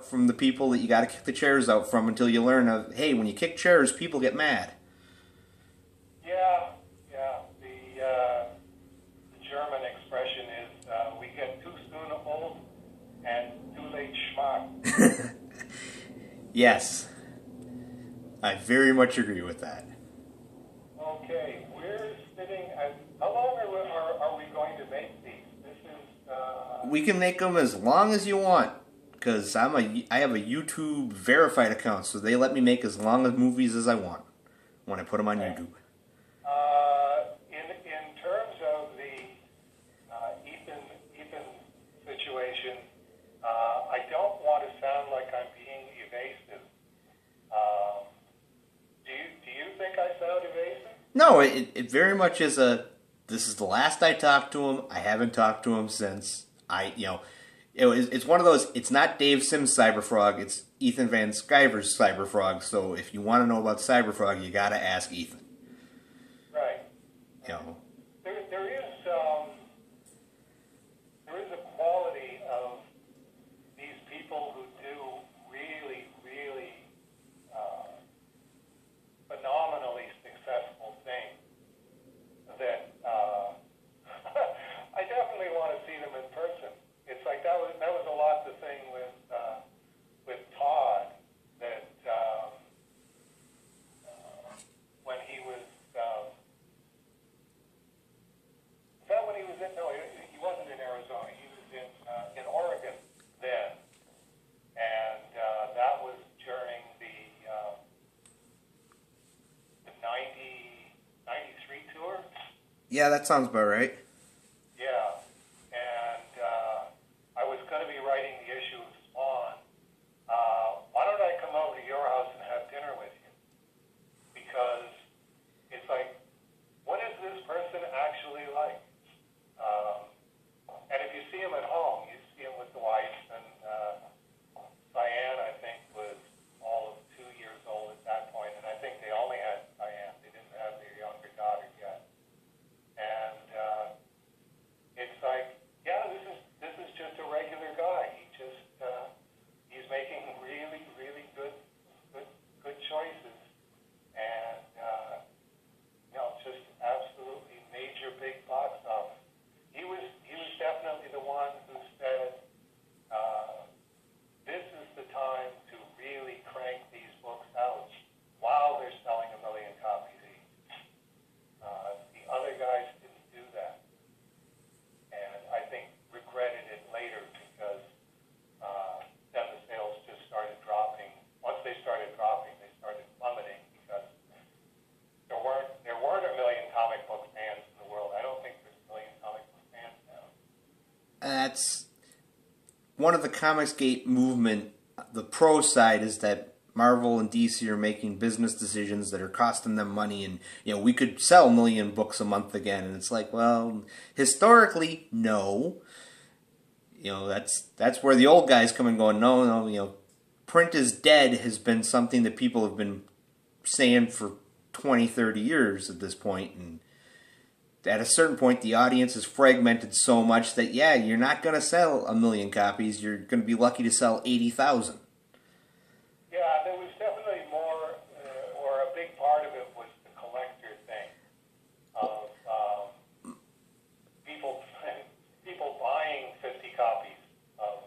out from the people that you got to kick the chairs out from until you learn hey, when you kick chairs, people get mad. Yeah, yeah. The German expression is we get too soon old and too late schmuck. Yes, I very much agree with that. Okay, we're sitting at. How long are we going to make these? This is. We can make them as long as you want, because I have a YouTube verified account, so they let me make as long as movies as I want when I put them on YouTube. In terms of the Ethan situation, I don't want to sound like I'm being evasive. Do you think I sound evasive? No, it very much is this is the last I talked to him. I haven't talked to him since. It's one of those, it's not Dave Sims' Cyberfrog, it's Ethan Van Sciver's Cyberfrog, so if you want to know about Cyberfrog, you gotta ask Ethan. Right. You know. There is a quality of these people who do really, really phenomenally successful things that I definitely want to see them in person. It's like that was a lot the thing with Todd that when he was when he was in he wasn't in Arizona, he was in Oregon then, and that was during the 93 tour. Yeah, that sounds about right. Yeah, and I was going to be writing the issue of Spawn. Why don't I come over to your house and have dinner with you? Because it's like, what is this person actually like? And if you see him at home, you see him with the wife, and Diane, I think, was all of 2 years old at that point, and I think they only had Diane. They didn't have their younger daughter yet. And it's like, yeah, this is just a regular guy. He's making really, really good choices, and just absolutely major big box office. He was definitely the one who said, this is the time to really crank these books out while they're selling 1 million copies each. The other guys didn't do that, and I think regretted it later because then the sales just started dropping. Once they started dropping, they started plummeting because there weren't 1 million comic book fans in the world. I don't think there's 1 million comic book fans now. That's one of the Comicsgate movement. The pro side is that Marvel and DC are making business decisions that are costing them money, and we could sell 1 million books a month again, and it's like, well, historically, no. That's where the old guys come and go, no, print is dead has been something that people have been saying for 20, 30 years at this point, and at a certain point, the audience is fragmented so much that, yeah, you're not going to sell 1 million copies. You're going to be lucky to sell 80,000. Yeah, there was definitely more, or a big part of it was the collector thing of people buying 50 copies of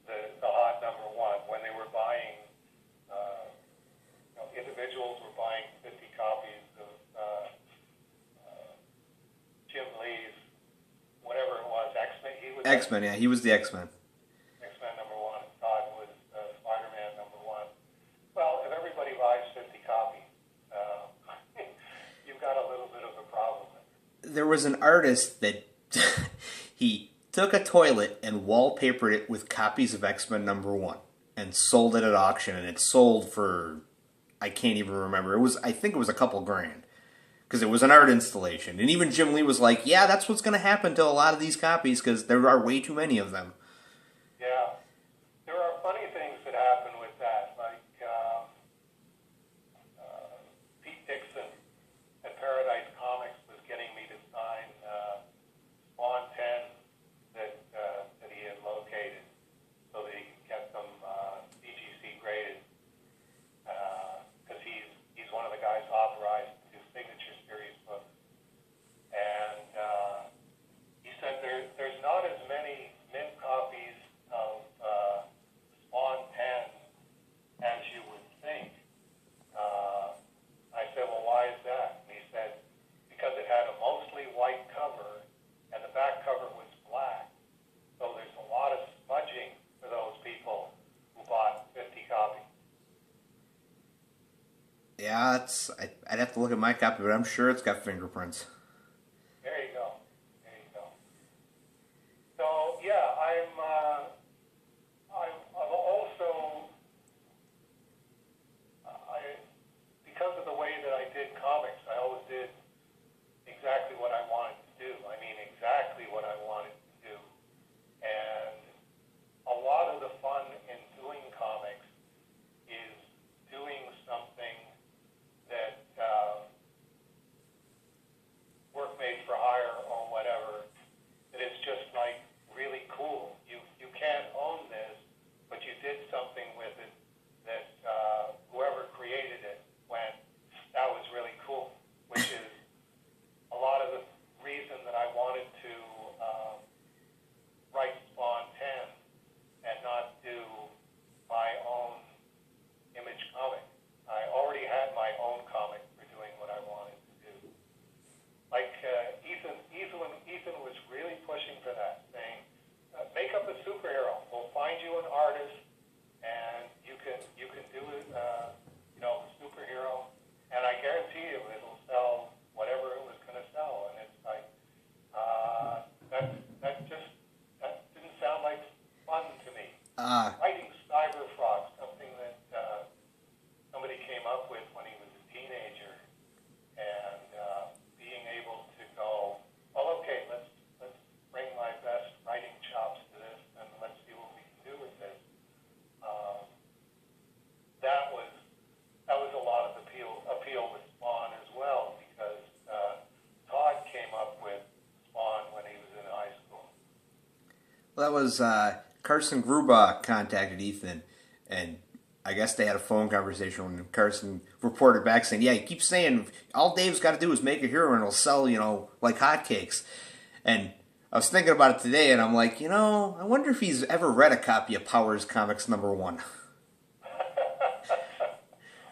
the Hot Number One when they were buying. Individuals were buying 50 copies of Jim Lee's, whatever it was, X-Men. X-Men, yeah, he was the X-Men. X-Men number 1. Todd was Spider-Man number 1. Well, if everybody buys 50 copies, you've got a little bit of a problem. There was an artist that he took a toilet and wallpapered it with copies of X-Men number 1 and sold it at auction, and it sold for, I can't even remember. I think it was a couple grand. Because it was an art installation. And even Jim Lee was like, yeah, that's what's going to happen to a lot of these copies because there are way too many of them. Yeah. There are funny things that happen with that. Like Pete Dixon at Paradise Comics was getting me to sign Spawn 10 that he had located so that he could get them I'd have to look at my copy, but I'm sure it's got fingerprints. There you go. There you go. So yeah, I'm also because of the way that I did comics, I always did exactly what I wanted to do. I mean, exactly what I wanted to do, and a lot of the fun in doing comics is doing something that work made for hire or whatever, that is just like really cool. You can't own this, but you did something with it that whoever created it went, that was really cool, which is a lot of the reason that I wanted to write Spawn 10 and not do my own Image comic. I already had my own comic for doing what I wanted to do. Like Ethan was really pushing for that, saying, make up a superhero. We'll find you an artist, and you can do it, a superhero, and I guarantee you it'll sell whatever it was going to sell. And it's like that didn't sound like fun to me. Writing Cyberfrog, something that somebody came up with when he was a teenager, and being able to go, well, okay, let's bring my best writing chops to this, and let's see what we can do with this. That was a lot of appeal with Spawn as well, because Todd came up with Spawn when he was in high school. Well, that was Carson Gruba contacted Ethan, and I guess they had a phone conversation when Carson reported back saying, yeah, he keeps saying all Dave's got to do is make a hero and it'll sell, like hotcakes. And I was thinking about it today, and I'm like, I wonder if he's ever read a copy of Powers Comics #1.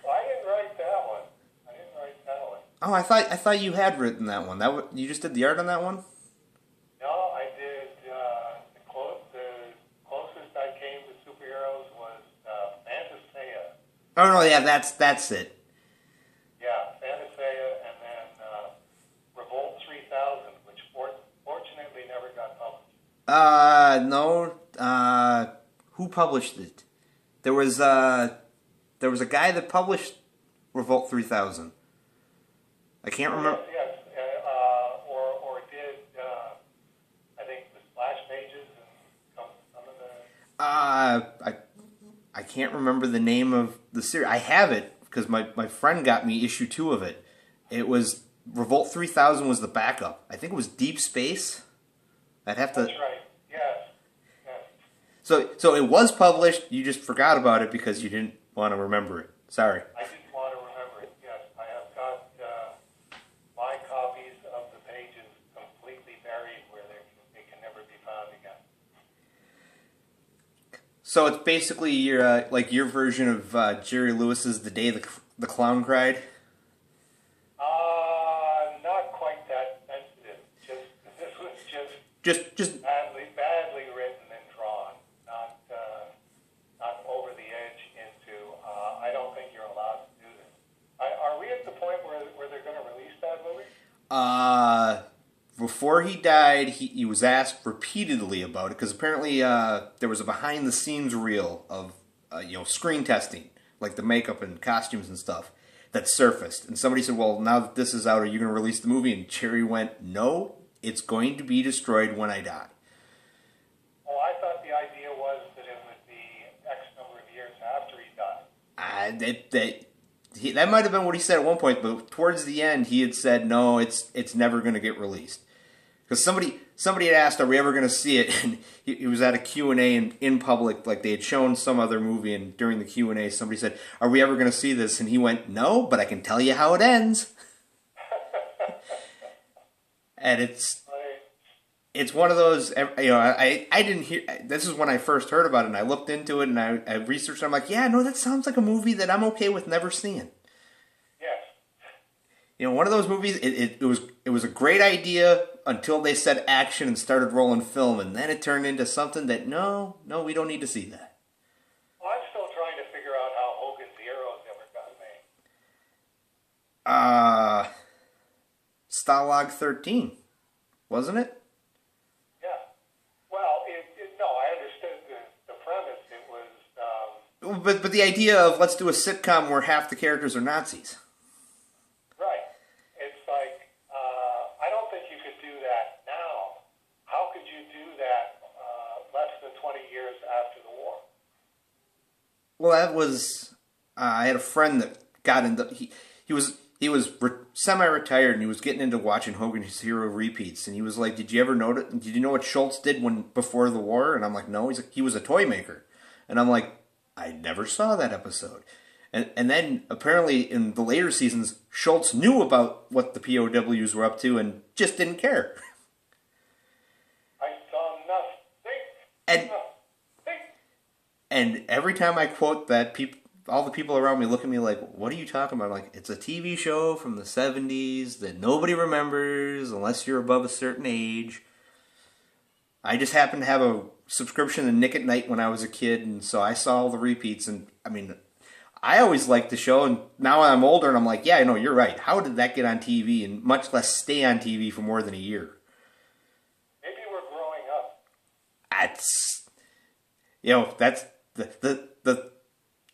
Well, I didn't write that one. Oh, I thought you had written that one. You just did the art on that one? No, I did. The closest I came to superheroes was Fantasia. Oh no, yeah, that's it. Yeah, Fantasia, and then Revolt 3000, which fortunately never got published. No. Who published it? There was a guy that published Revolt 3000. I can't remember. Yes, or did I think the splash pages and some of the. I can't remember the name of the series. I have it because my friend got me issue 2 of it. It was Revolt 3000 was the backup. I think it was Deep Space. I'd have to. That's right. Yes. So it was published. You just forgot about it because you didn't want to remember it. Sorry. I didn't want to remember it. Yes, I have got my copies of the pages completely buried where they can never be found again. So it's basically your version of Jerry Lewis's The Day the Clown Cried. Not quite that sensitive. This was Just badly written and drawn, not over the edge into. I don't think you're allowed to do this. Are we at the point where they're going to release that movie? Before he died, he was asked repeatedly about it because apparently there was a behind the scenes reel of screen testing, like the makeup and costumes and stuff that surfaced, and somebody said, "Well, now that this is out, are you going to release the movie?" And Jerry went, "No, it's going to be destroyed when I die." Oh, I thought the idea was that it would be X number of years after he died. That might have been what he said at one point, but towards the end, he had said, "No, it's never going to get released." Because somebody had asked, "Are we ever going to see it?" And he was at a Q&A in public, like they had shown some other movie, and during the Q&A, somebody said, "Are we ever going to see this?" And he went, "No, but I can tell you how it ends." And it's one of those, I didn't hear, this is when I first heard about it, and I looked into it, and I researched it, I'm like, yeah, no, that sounds like a movie that I'm okay with never seeing. Yes. One of those movies, it was a great idea until they said action and started rolling film, and then it turned into something that, no, we don't need to see that. Well, I'm still trying to figure out how Hogan's Heroes ever got made. Uh, Stalag 13, wasn't it? Yeah. Well, no, I understood the premise. It was, But the idea of let's do a sitcom where half the characters are Nazis. right. It's like, I don't think you could do that now. How could you do that less than 20 years after the war? Well, that was I had a friend that got into he was semi-retired and he was getting into watching Hogan's Hero repeats, and he was like, "Did you ever notice? Did you know what Schultz did when before the war?" And I'm like, "No." He's like, "He was a toy maker," and I'm like, "I never saw that episode." And then apparently in the later seasons, Schultz knew about what the POWs were up to and just didn't care. I saw nothing. And Nothing. and every time I quote that, all the people around me look at me like, "What are you talking about?" I'm like, it's a TV show from the 70s that nobody remembers unless you're above a certain age. I just happened to have a subscription to Nick at Night when I was a kid, and so I saw all the repeats. And I mean, I always liked the show, and now I'm older, and I'm like, yeah, I know, you're right. How did that get on TV, and much less stay on TV for more than a year? Maybe we're growing up. That's, that's the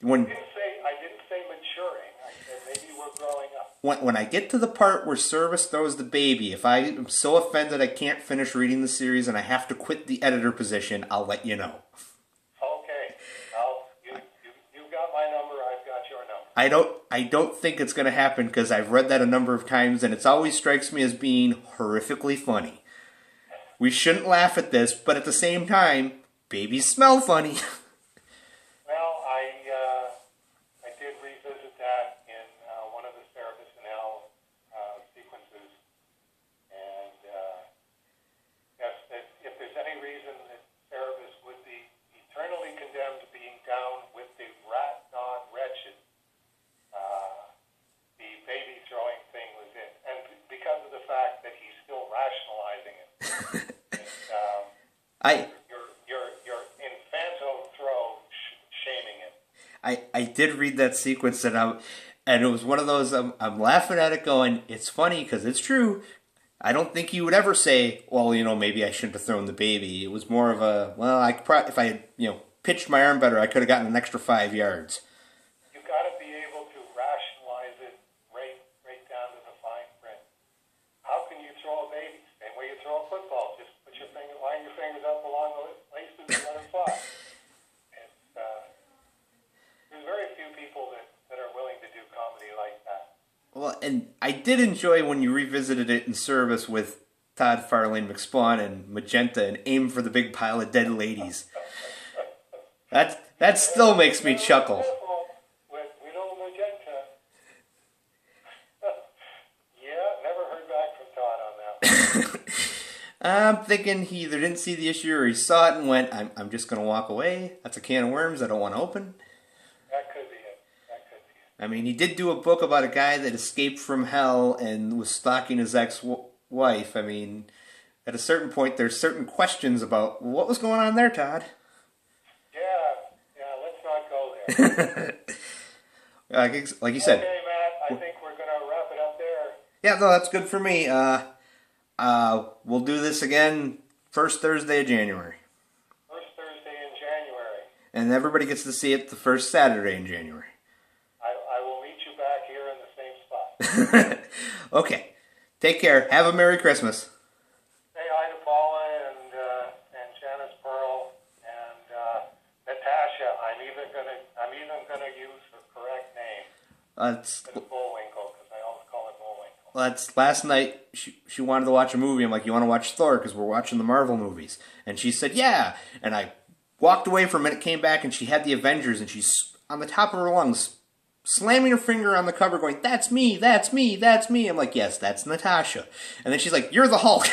when I didn't say maturing. I said maybe we're growing up. when I get to the part where Service throws the baby, if I am so offended I can't finish reading the series and I have to quit the editor position, I'll let you know. Okay. Well, you've got my number. I've got your number. I don't think it's going to happen because I've read that a number of times and it always strikes me as being horrifically funny. We shouldn't laugh at this, but at the same time, babies smell funny. Well, I did revisit that in one of the Cerebus and Al sequences, and yes, if there's any reason that Cerebus would be eternally condemned to being down with the rat-god wretched, the baby throwing thing was it, and because of the fact that he's still rationalizing it, I your infanto throw shaming it. I did read that sequence and it was one of those I'm laughing at it going, it's funny because it's true. I don't think you would ever say, well, maybe I shouldn't have thrown the baby. It was more of a, well, if I had, pitched my arm better, I could have gotten an extra 5 yards. You've got to be able to rationalize it right down to the fine print. How can you throw a baby? Same way you throw a football. Just line your fingers up along the laces and let it fly. There's very few people that are willing to do comedy like that. Well, and I did enjoy when you revisited it in Service with Todd Farlane McSpawn and Magenta and Aim for the Big Pile of Dead Ladies. That still makes me chuckle. With Widow Magenta. Yeah, never heard back from Todd on that one. I'm thinking he either didn't see the issue or he saw it and went, I'm just going to walk away. That's a can of worms I don't want to open. That could be it. I mean, he did do a book about a guy that escaped from hell and was stalking his ex-wife. I mean, at a certain point, there's certain questions about what was going on there, Todd. Yeah, let's not go there. Like you said. Okay, Matt, I think we're going to wrap it up there. Yeah, no, that's good for me. We'll do this again first Thursday of January. First Thursday in January. And everybody gets to see it the first Saturday in January. I will meet you back here in the same spot. Okay. Take care. Have a Merry Christmas. Say hi to Paula and Janice Pearl and Natasha. I'm even gonna use her correct name. It's Bullwinkle, because I always call it Bullwinkle. That's last night. She wanted to watch a movie. I'm like, you want to watch Thor? Because we're watching the Marvel movies. And she said, yeah. And I walked away for a minute, came back, and she had the Avengers, and she's on the top of her lungs, slamming her finger on the cover, going, that's me, that's me, that's me. I'm like, yes, that's Natasha. And then she's like, you're the Hulk.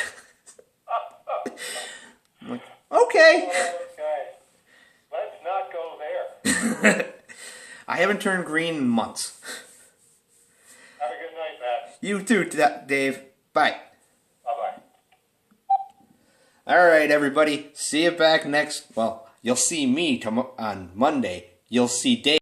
I'm like, okay. Okay. Let's not go there. I haven't turned green in months. Have a good night, Matt. You too, Dave. Bye. Bye-bye. All right, everybody. See you back next. Well, you'll see me on Monday. You'll see Dave.